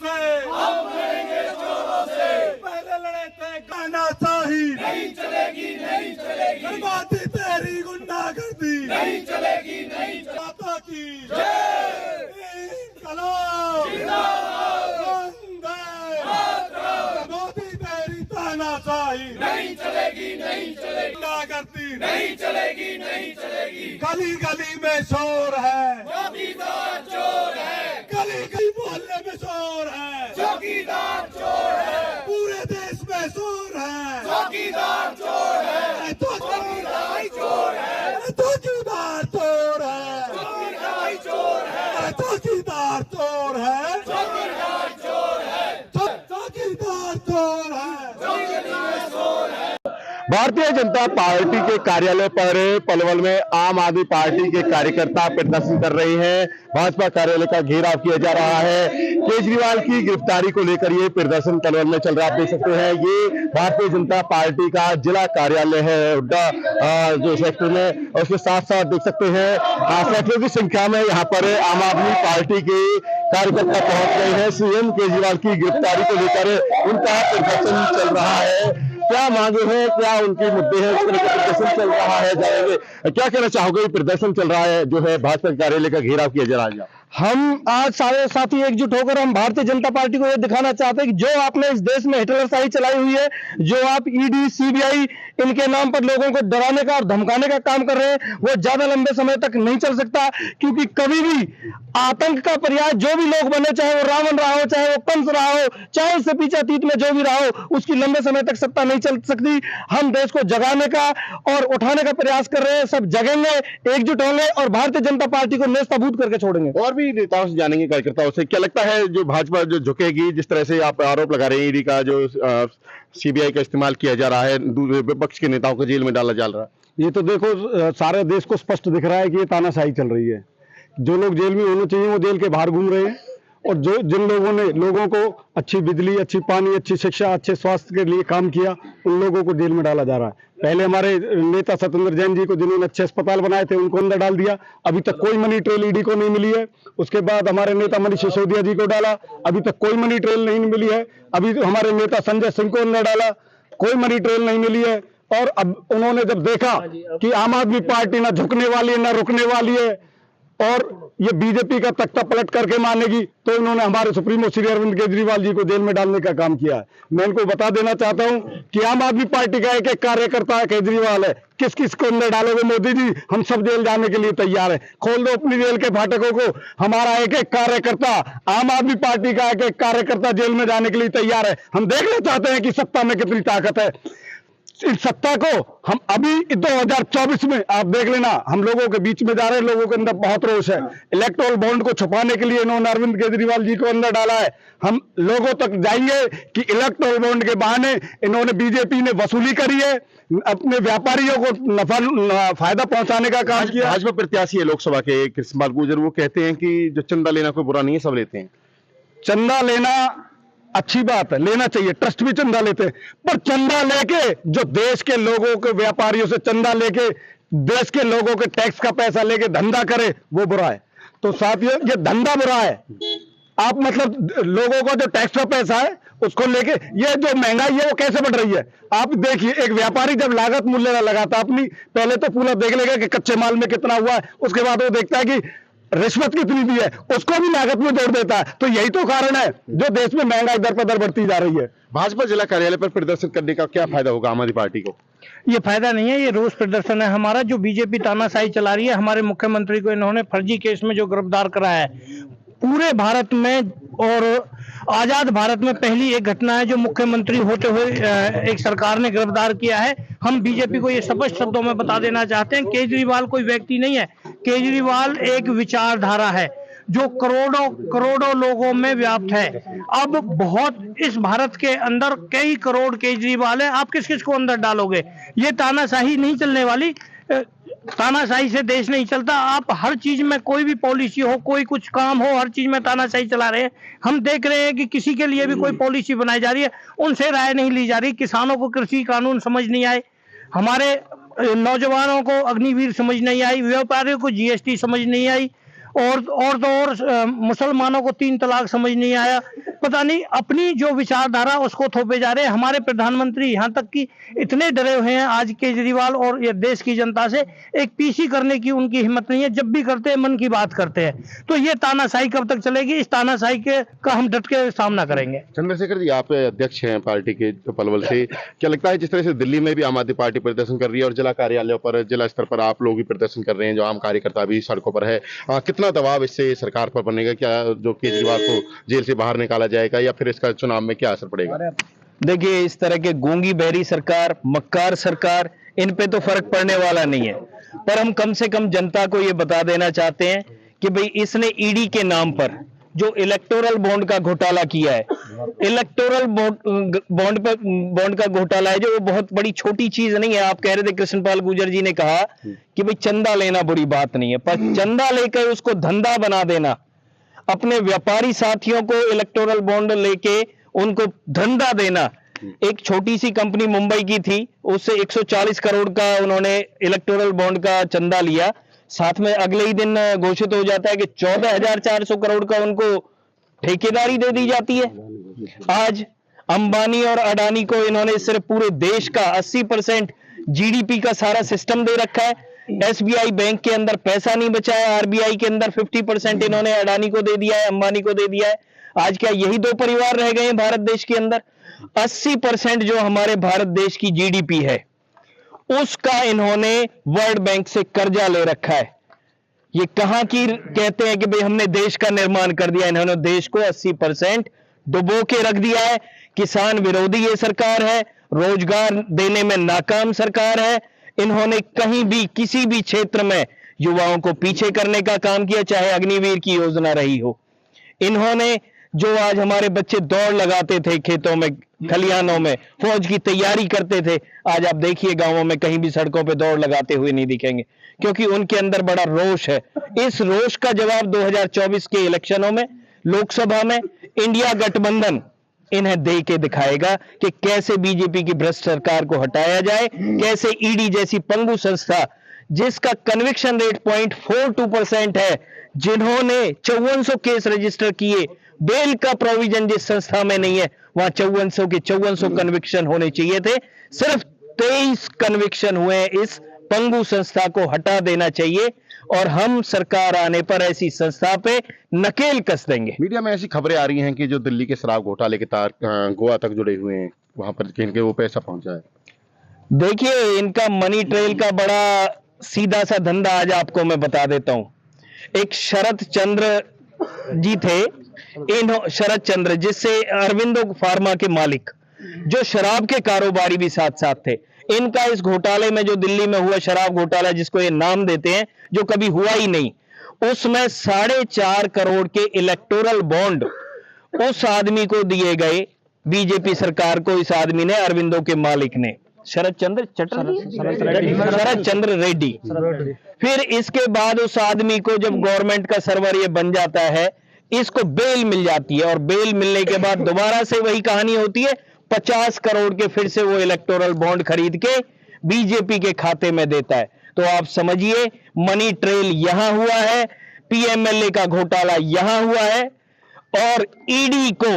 से, हम लड़ेंगे जोरों से। पहले लड़े थे तानाशाही, नहीं चलेगी, नहीं चलेगी। बर्बादी तेरी गुंडागर्दी, नहीं चलेगी, नहीं चलेगी। माता की जय, इंकलाब जिंदाबाद, वंदे मातरम। मोदी तेरी तानाशाही, नहीं चलेगी, नहीं चलेगी। गुंडागर्दी, नहीं चलेगी, नहीं चलेगी। गली गली में शोर है, चौकीदार चोर है। गली गली मोहल्ले में शोर है, चौकीदार चोर है। पूरे देश में शोर है, चौकीदार चोर है। चौकीदार चोर है, चौकीदार चोर है, चौकीदार चोर है, चौकीदार चोर है, चौकीदार चोर है, चौकीदार चोर है, चौकीदार चोर है। भारतीय जनता पार्टी के कार्यालय पर पलवल में आम आदमी पार्टी के कार्यकर्ता प्रदर्शन कर रहे हैं। भाजपा कार्यालय का घेराव किया जा रहा है। केजरीवाल की गिरफ्तारी को लेकर ये प्रदर्शन पलवल में चल रहा है। आप देख सकते हैं ये भारतीय जनता पार्टी का जिला कार्यालय है हुड्डा जो सेक्टर में, और उसके साथ साथ देख सकते हैं सैकड़ों की संख्या में यहाँ पर आम आदमी पार्टी के कार्यकर्ता पहुंच गए हैं। सीएम केजरीवाल की गिरफ्तारी को लेकर उनका प्रदर्शन चल रहा है। क्या मांगे हैं, क्या उनके मुद्दे हैं, इस तरह का प्रदर्शन चल रहा है। जाएंगे, क्या कहना चाहोगे? प्रदर्शन चल रहा है जो है भाजपा कार्यालय का घेराव किया जा रहा है। हम आज सारे साथी एकजुट होकर हम भारतीय जनता पार्टी को यह दिखाना चाहते हैं कि जो आपने इस देश में हिटलरशाही चलाई हुई है, जो आप ईडी सीबीआई इनके नाम पर लोगों को डराने का और धमकाने का काम कर रहे हैं, वो ज्यादा लंबे समय तक नहीं चल सकता। क्योंकि कभी भी आतंक का पर्याय जो भी लोग बने, चाहे वो रावण रहा हो, चाहे वो कंस रहा हो, चाहे इससे पीछे अतीत में जो भी रहा हो, उसकी लंबे समय तक सत्ता नहीं चल सकती। हम देश को जगाने का और उठाने का प्रयास कर रहे हैं। सब जगेंगे, एकजुट होंगे और भारतीय जनता पार्टी को नेस्तनाबूद करके छोड़ेंगे। और भी नेताओं से जानेंगे, कार्यकर्ताओं से, क्या लगता है जो भाजपा जो झुकेगी, जिस तरह से आप आरोप लगा रहे हैं ईडी का, जो सीबीआई का इस्तेमाल किया जा रहा है, विपक्ष के नेताओं को जेल में डाला जा रहा है। ये तो देखो सारे देश को स्पष्ट दिख रहा है कि ये तानाशाही चल रही है। जो लोग जेल में होने चाहिए वो जेल के बाहर घूम रहे हैं, और जो जिन लोगों ने लोगों को अच्छी बिजली, अच्छी पानी, अच्छी शिक्षा, अच्छे स्वास्थ्य के लिए काम किया, उन लोगों को जेल में डाला जा रहा है। पहले हमारे नेता सत्येंद्र जैन जी को, जिन्होंने अच्छे अस्पताल बनाए थे, उनको अंदर डाल दिया। अभी तक कोई मनी ट्रेल ईडी को नहीं मिली है। उसके बाद हमारे नेता मनीष सिसोदिया जी को डाला, अभी तक कोई मनी ट्रेल नहीं मिली है। अभी हमारे नेता संजय सिंह को अंदर डाला, कोई मनी ट्रेल नहीं मिली है। और अब उन्होंने जब देखा कि आम आदमी पार्टी ना झुकने वाली है, ना रुकने वाली है, और ये बीजेपी का तख्ता पलट करके मानेगी, तो इन्होंने हमारे सुप्रीमो श्री अरविंद केजरीवाल जी को जेल में डालने का काम किया है। मैं इनको बता देना चाहता हूं कि आम आदमी पार्टी का एक एक कार्यकर्ता केजरीवाल है। किस किस को अंदर डालोगे मोदी जी? हम सब जेल जाने के लिए तैयार है। खोल दो अपनी जेल के फाटकों को। हमारा एक एक कार्यकर्ता, आम आदमी पार्टी का एक एक कार्यकर्ता जेल में जाने के लिए तैयार है। हम देखना चाहते हैं कि सत्ता में कितनी ताकत है। इस सत्ता को हम अभी 2024 में आप देख लेना, हम लोगों के बीच में जा रहे हैं। लोगों के अंदर बहुत रोष है। इलेक्टोरल बॉन्ड को छुपाने के लिए इन्होंने अरविंद केजरीवाल जी को अंदर डाला है। हम लोगों तक जाएंगे कि इलेक्टोरल बॉन्ड के बहाने इन्होंने, बीजेपी ने वसूली करी है, अपने व्यापारियों को फायदा पहुंचाने का काम किया। भाजपा प्रत्याशी है लोकसभा के कृष्णपाल गुर्जर, वो कहते हैं कि जो चंदा लेना कोई बुरा नहीं है, सब लेते हैं। चंदा लेना अच्छी बात है, लेना चाहिए, ट्रस्ट भी चंदा लेते हैं, पर चंदा लेके जो देश के लोगों के, व्यापारियों से चंदा लेके देश के लोगों के टैक्स का पैसा लेके धंधा करे, वो बुरा है। तो साथियों, ये धंधा बुरा है। आप मतलब लोगों का जो टैक्स का पैसा है उसको लेके, ये जो महंगाई है वो कैसे बढ़ रही है। आप देखिए, एक व्यापारी जब लागत मूल्य लगाता, अपनी पहले तो पूरा देख लेगा कि कच्चे माल में कितना हुआ है, उसके बाद वो देखता है कि रिश्वत कितनी दी है, उसको भी लागत में जोड़ देता है। तो यही तो कारण है जो देश में महंगाई दर पर दर बढ़ती जा रही है। भाजपा जिला कार्यालय पर प्रदर्शन करने का क्या फायदा होगा आम आदमी पार्टी को? ये फायदा नहीं है, ये रोज प्रदर्शन है हमारा। जो बीजेपी तानाशाही चला रही है, हमारे मुख्यमंत्री को इन्होंने फर्जी केस में जो गिरफ्तार कराया है, पूरे भारत में और आजाद भारत में पहली एक घटना है जो मुख्यमंत्री होते हुए एक सरकार ने गिरफ्तार किया है। हम बीजेपी को ये स्पष्ट शब्दों में बता देना चाहते हैं, केजरीवाल कोई व्यक्ति नहीं है, केजरीवाल एक विचारधारा है जो करोड़ों करोड़ों लोगों में व्याप्त है। अब बहुत, इस भारत के अंदर कई करोड़ केजरीवाल है, आप किस किस को अंदर डालोगे? ये तानाशाही नहीं चलने वाली। तानाशाही से देश नहीं चलता। आप हर चीज में, कोई भी पॉलिसी हो, कोई कुछ काम हो, हर चीज में तानाशाही चला रहे हैं। हम देख रहे हैं कि किसी के लिए भी कोई पॉलिसी बनाई जा रही है, उनसे राय नहीं ली जा रही। किसानों को कृषि कानून समझ नहीं आए, हमारे नौजवानों को अग्निवीर समझ नहीं आई, व्यापारियों को जीएसटी समझ नहीं आई, और मुसलमानों को 3 तलाक समझ नहीं आया। पता नहीं अपनी जो विचारधारा उसको थोपे जा रहे हैं। हमारे प्रधानमंत्री यहाँ तक कि इतने डरे हुए हैं आज केजरीवाल और ये देश की जनता से, एक पीसी करने की उनकी हिम्मत नहीं है। जब भी करते हैं मन की बात करते हैं। तो ये तानाशाही कब तक चलेगी? इस तानाशाही का हम डट के सामना करेंगे। चंद्रशेखर जी, आप अध्यक्ष हैं पार्टी के पलवल से, क्या लगता है जिस तरह से दिल्ली में भी आम आदमी पार्टी प्रदर्शन कर रही है और जिला कार्यालयों पर, जिला स्तर पर आप लोग भी प्रदर्शन कर रहे हैं, जो आम कार्यकर्ता भी सड़कों पर है, कितना दबाव इससे सरकार पर बनेगा? क्या जो केजरीवाल को जेल से बाहर निकाला जाएगा या फिर इसका चुनाव में क्या असर पड़ेगा? देखिए, इस तरह के गूंगी बहरी सरकार, मक्कार सरकार, इन पे तो फर्क पड़ने वाला नहीं है, पर हम कम से कम जनता को ये बता देना चाहते हैं कि भाई इसने ईडी के नाम पर जो इलेक्टोरल बॉन्ड का घोटाला किया है, इलेक्टोरल बॉन्ड का घोटाला है जो वो बहुत बड़ी छोटी चीज नहीं है। आप कह रहे थे, कृष्णपाल गुर्जर जी ने कहा कि भाई चंदा लेना बुरी बात नहीं है, पर चंदा लेकर उसको धंधा बना देना, अपने व्यापारी साथियों को इलेक्टोरल बॉन्ड लेके उनको धंधा देना। एक छोटी सी कंपनी मुंबई की थी, उससे 140 करोड़ का उन्होंने इलेक्टोरल बॉन्ड का चंदा लिया, साथ में अगले ही दिन घोषित हो जाता है कि 14,400 करोड़ का उनको ठेकेदारी दे दी जाती है। आज अंबानी और अडानी को इन्होंने सिर्फ पूरे देश का 80% जीडीपी का सारा सिस्टम दे रखा है। एसबीआई बैंक के अंदर पैसा नहीं बचा है, आरबीआई के अंदर 50% इन्होंने अडानी को दे दिया है, अंबानी को दे दिया है। आज क्या यही दो परिवार रह गए हैं भारत देश के अंदर? 80% जो हमारे भारत देश की जीडीपी है उसका इन्होंने वर्ल्ड बैंक से कर्जा ले रखा है। ये कहां की कहते हैं कि भाई हमने देश का निर्माण कर दिया? इन्होंने देश को 80% डुबो के रख दिया है। किसान विरोधी ये सरकार है, रोजगार देने में नाकाम सरकार है। इन्होंने कहीं भी किसी भी क्षेत्र में युवाओं को पीछे करने का काम किया, चाहे अग्निवीर की योजना रही हो। इन्होंने जो आज हमारे बच्चे दौड़ लगाते थे खेतों में, खलिहानों में, फौज की तैयारी करते थे, आज आप देखिए गांवों में कहीं भी सड़कों पे दौड़ लगाते हुए नहीं दिखेंगे, क्योंकि उनके अंदर बड़ा रोष है। इस रोष का जवाब 2024 के इलेक्शनों में, लोकसभा में इंडिया गठबंधन इन्हें दे के दिखाएगा कि कैसे बीजेपी की भ्रष्ट सरकार को हटाया जाए, कैसे ईडी जैसी पंगु संस्था जिसका कन्विक्शन रेट 0.42% है, जिन्होंने 5400 केस रजिस्टर किए, बेल का प्रोविजन जिस संस्था में नहीं है, वहां 5400 के 5400 कन्विक्शन होने चाहिए थे, सिर्फ 23 कन्विक्शन हुए हैं। इस पंगु संस्था को हटा देना चाहिए और हम सरकार आने पर ऐसी संस्था पे नकेल कस देंगे। मीडिया में ऐसी खबरें आ रही हैं कि जो दिल्ली के शराब घोटाले के तार गोवा तक जुड़े हुए हैं, वहां पर इनके वो पैसा पहुंचा है। देखिए, इनका मनी ट्रेल का बड़ा सीधा सा धंधा आज आपको मैं बता देता हूं। एक शरद चंद्र जी थे, शरद चंद्र, जिससे अरविंदो फार्मा के मालिक, जो शराब के कारोबारी भी साथ साथ थे। इनका इस घोटाले में, जो दिल्ली में हुआ शराब घोटाला जिसको ये नाम देते हैं, जो कभी हुआ ही नहीं, उसमें 4.5 करोड़ के इलेक्टोरल बॉन्ड उस आदमी को दिए गए, बीजेपी सरकार को। इस आदमी ने, अरविंदो के मालिक ने, शरद चंद्र रेड्डी। फिर इसके बाद उस आदमी को जब गवर्नमेंट का सर्वर ये बन जाता है, इसको बेल मिल जाती है और बेल मिलने के बाद दोबारा से वही कहानी होती है। 50 करोड़ के फिर से वो इलेक्टोरल बॉन्ड खरीद के बीजेपी के खाते में देता है। तो आप समझिए, मनी ट्रेल यहां हुआ है, पीएमएलए का घोटाला यहां हुआ है, और ईडी को,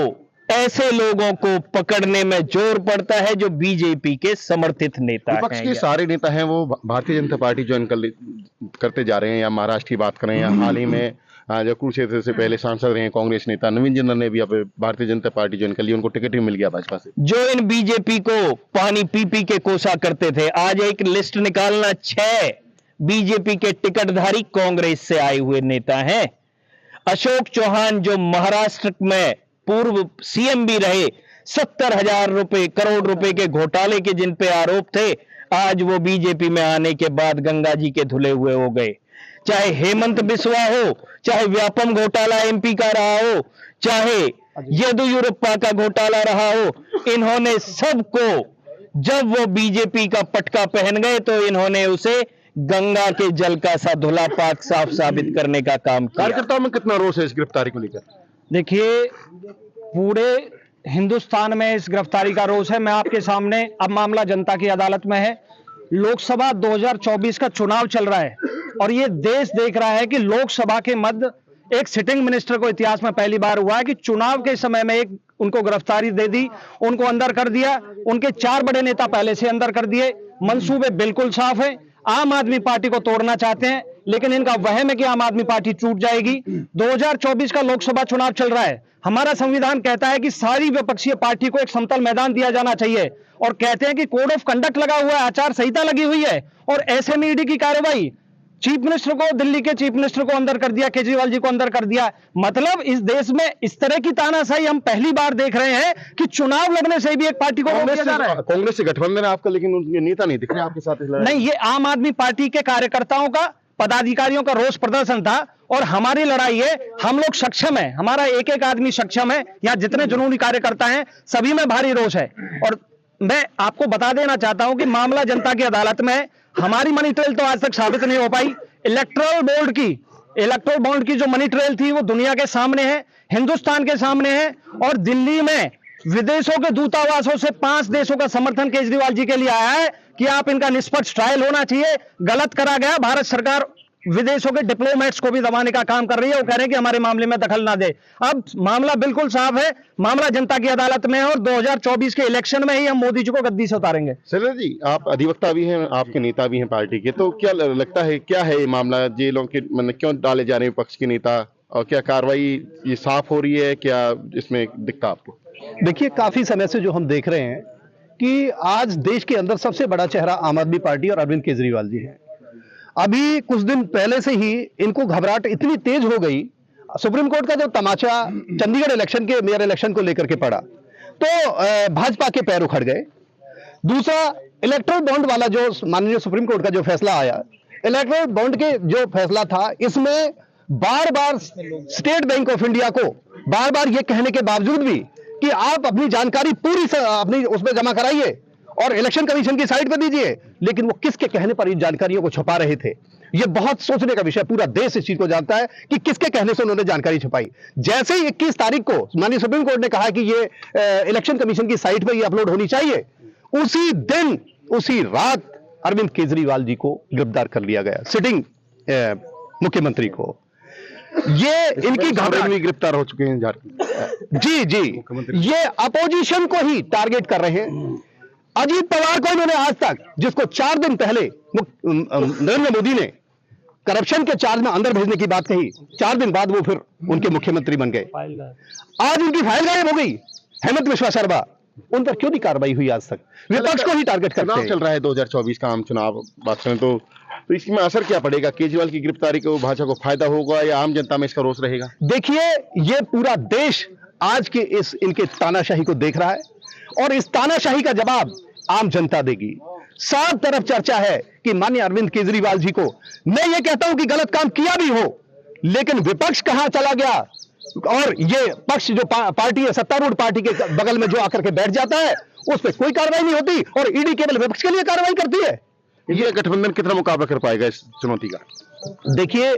ऐसे लोगों को पकड़ने में जोर पड़ता है जो बीजेपी के समर्थित नेता हैं। विपक्ष के सारे नेता हैं वो भारतीय जनता पार्टी ज्वाइन करते जा रहे हैं, या महाराष्ट्र की बात करें, या हाल ही में जो कुरुक्षेत्र से पहले सांसद रहे कांग्रेस नेता नवीन जिंदल ने भी अब भारतीय जनता पार्टी ज्वाइन कर ली, उनको टिकट भी मिल गया भाजपा से। जो इन बीजेपी को पानी पी पी के कोसा करते थे, आज एक लिस्ट निकालना, 6 बीजेपी के टिकटधारी कांग्रेस से आए हुए नेता हैं। अशोक चौहान, जो महाराष्ट्र में पूर्व सीएम भी रहे, 70,000 करोड़ रुपए के घोटाले के जिन पे आरोप थे, आज वो बीजेपी में आने के बाद गंगा जी के धुले हुए हो गए। चाहे हेमंत बिस्वा हो, चाहे व्यापम घोटाला एमपी का रहा हो, चाहे येदियुरप्पा का घोटाला रहा हो, इन्होंने सबको, जब वो बीजेपी का पटका पहन गए, तो इन्होंने उसे गंगा के जल का सा धुला पाक साफ साबित करने का काम किया। कार्यकर्ताओं में कितना रोष है इस गिरफ्तारी को लेकर? देखिए, पूरे हिंदुस्तान में इस गिरफ्तारी का रोष है। मैं आपके सामने, अब मामला जनता की अदालत में है। लोकसभा 2024 का चुनाव चल रहा है और ये देश देख रहा है कि लोकसभा के मध्य एक सिटिंग मिनिस्टर को इतिहास में पहली बार हुआ है कि चुनाव के समय में एक उनको गिरफ्तारी दे दी, उनको अंदर कर दिया। उनके 4 बड़े नेता पहले से अंदर कर दिए। मंसूबे बिल्कुल साफ है, आम आदमी पार्टी को तोड़ना चाहते हैं, लेकिन इनका वहम है कि आम आदमी पार्टी टूट जाएगी। 2024 का लोकसभा चुनाव चल रहा है। हमारा संविधान कहता है कि सारी विपक्षीय पार्टी को एक समतल मैदान दिया जाना चाहिए, और कहते हैं कि कोड ऑफ कंडक्ट लगा हुआ है, आचार संहिता लगी हुई है, और ऐसे में ईडी की कार्रवाई। चीफ मिनिस्टर को, दिल्ली के चीफ मिनिस्टर को अंदर कर दिया, केजरीवाल जी को अंदर कर दिया। मतलब इस देश में इस तरह की तानाशाही हम पहली बार देख रहे हैं कि चुनाव लड़ने से भी एक पार्टी को रोक दिया जा रहा है। कांग्रेस से गठबंधन है आपका, लेकिन उनके नेता नहीं दिख रहे आपके साथ इस लड़ाई में। नहीं, ये आम आदमी पार्टी के कार्यकर्ताओं का, पदाधिकारियों का रोष प्रदर्शन था, और हमारी लड़ाई है। हम लोग सक्षम है, हमारा एक एक आदमी सक्षम है। यहाँ जितने जुनूनी कार्यकर्ता हैं सभी में भारी रोष है। और मैं आपको बता देना चाहता हूं कि मामला जनता की अदालत में है। हमारी मनी ट्रेल तो आज तक साबित नहीं हो पाई। इलेक्टोरल बॉन्ड की जो मनी ट्रेल थी वो दुनिया के सामने है, हिंदुस्तान के सामने है, और दिल्ली में विदेशों के दूतावासों से 5 देशों का समर्थन केजरीवाल जी के लिए आया है कि आप इनका निष्पक्ष ट्रायल होना चाहिए। गलत करा गया। भारत सरकार विदेशों के डिप्लोमेट्स को भी दबाने का काम कर रही है। वो कह रहे हैं कि हमारे मामले में दखल ना दे। अब मामला बिल्कुल साफ है, मामला जनता की अदालत में है, और 2024 के इलेक्शन में ही हम मोदी जी को गद्दी से उतारेंगे। शैलेंद्र जी, आप अधिवक्ता भी हैं, आपके नेता भी हैं पार्टी के, तो क्या लगता है क्या है ये मामला? जेलों के मतलब क्यों डाले जा रहे हैं विपक्ष के नेता, और क्या कार्रवाई ये साफ हो रही है? क्या इसमें दिखता आपको? देखिए, काफी समय से जो हम देख रहे हैं कि आज देश के अंदर सबसे बड़ा चेहरा आम आदमी पार्टी और अरविंद केजरीवाल जी हैं। अभी कुछ दिन पहले से ही इनको घबराहट इतनी तेज हो गई, सुप्रीम कोर्ट का जो तमाचा चंडीगढ़ इलेक्शन के मेयर इलेक्शन को लेकर के पड़ा, तो भाजपा के पैर उखड़ गए। दूसरा, इलेक्टोरल बॉन्ड वाला जो माननीय सुप्रीम कोर्ट का जो फैसला आया, इलेक्टोरल बॉन्ड के जो फैसला था, इसमें बार बार स्टेट बैंक ऑफ इंडिया को बार बार ये कहने के बावजूद भी कि आप अपनी जानकारी पूरी अपनी उसमें जमा कराइए और इलेक्शन कमीशन की साइट पर दीजिए, लेकिन वो किसके कहने पर इन जानकारियों को छुपा रहे थे? ये बहुत सोचने का विषय। पूरा देश इस चीज को जानता है कि किसके कहने से उन्होंने जानकारी छुपाई। जैसे ही 21 तारीख को माननीय सुप्रीम कोर्ट ने कहा कि ये इलेक्शन कमीशन की साइट पर ये अपलोड होनी चाहिए, उसी दिन उसी रात अरविंद केजरीवाल जी को गिरफ्तार कर लिया गया, सिटिंग मुख्यमंत्री को। ये इनकी घबराहट में गिरफ्तार हो चुके हैं झारखंड। जी, ये अपोजिशन को ही टारगेट कर रहे हैं। अजीत पवार को इन्होंने आज तक, जिसको 4 दिन पहले नरेंद्र मोदी ने करप्शन के चार्ज में अंदर भेजने की बात कही, 4 दिन बाद वो फिर उनके मुख्यमंत्री बन गए। आज उनकी फाइल गायब हो गई। हेमंत बिश्वा शर्मा, उन पर क्यों नहीं कार्रवाई हुई आज तक? विपक्ष को ही टारगेट करते हैं। चल रहा है 2024 का आम चुनाव, बात करें तो इसमें असर क्या पड़ेगा? केजरीवाल की गिरफ्तारी को भाजपा को फायदा होगा या आम जनता में इसका रोष रहेगा? देखिए, ये पूरा देश आज के इनके तानाशाही को देख रहा है, और इस तानाशाही का जवाब आम जनता देगी। साफ तरफ चर्चा है कि माननीय अरविंद केजरीवाल जी को, मैं ये कहता हूं कि गलत काम किया भी हो, लेकिन विपक्ष कहां चला गया, और ये पक्ष जो पार्टी है, सत्तारूढ़ पार्टी के बगल में जो आकर के बैठ जाता है, उस पर कोई कार्रवाई नहीं होती, और ईडी केवल विपक्ष के लिए कार्रवाई करती है। ये गठबंधन कितना मुकाबला कर पाएगा इस चुनौती का? देखिए,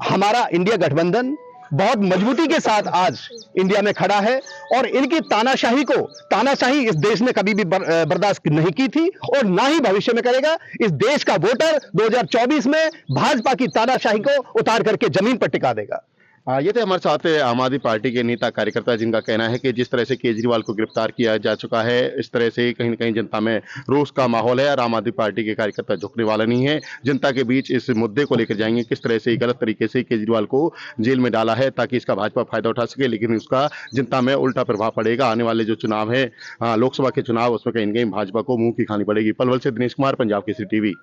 हमारा इंडिया गठबंधन बहुत मजबूती के साथ आज इंडिया में खड़ा है, और इनकी तानाशाही इस देश ने कभी भी बर्दाश्त नहीं की थी, और ना ही भविष्य में करेगा। इस देश का वोटर 2024 में भाजपा की तानाशाही को उतार करके जमीन पर टिका देगा। ये थे हमारे साथ आम आदमी पार्टी के नेता कार्यकर्ता, जिनका कहना है कि जिस तरह से केजरीवाल को गिरफ्तार किया जा चुका है, इस तरह से कहीं न कहीं जनता में रोष का माहौल है, और आम आदमी पार्टी के कार्यकर्ता झुकने वाला नहीं है। जनता के बीच इस मुद्दे को लेकर जाएंगे, किस तरह से गलत तरीके से केजरीवाल को जेल में डाला है ताकि इसका भाजपा फायदा उठा सके, लेकिन उसका जनता में उल्टा प्रभाव पड़ेगा। आने वाले जो चुनाव है, लोकसभा के चुनाव, उसमें कहीं न कहीं भाजपा को मुंह की खानी पड़ेगी। पलवल से दिनेश कुमार, पंजाब केसरी टीवी।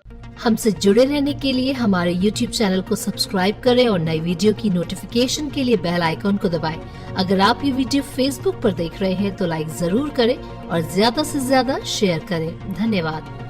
हमसे जुड़े रहने के लिए हमारे YouTube चैनल को सब्सक्राइब करें और नई वीडियो की नोटिफिकेशन के लिए बेल आइकॉन को दबाएं। अगर आप ये वीडियो Facebook पर देख रहे हैं तो लाइक जरूर करें और ज्यादा से ज्यादा शेयर करें। धन्यवाद।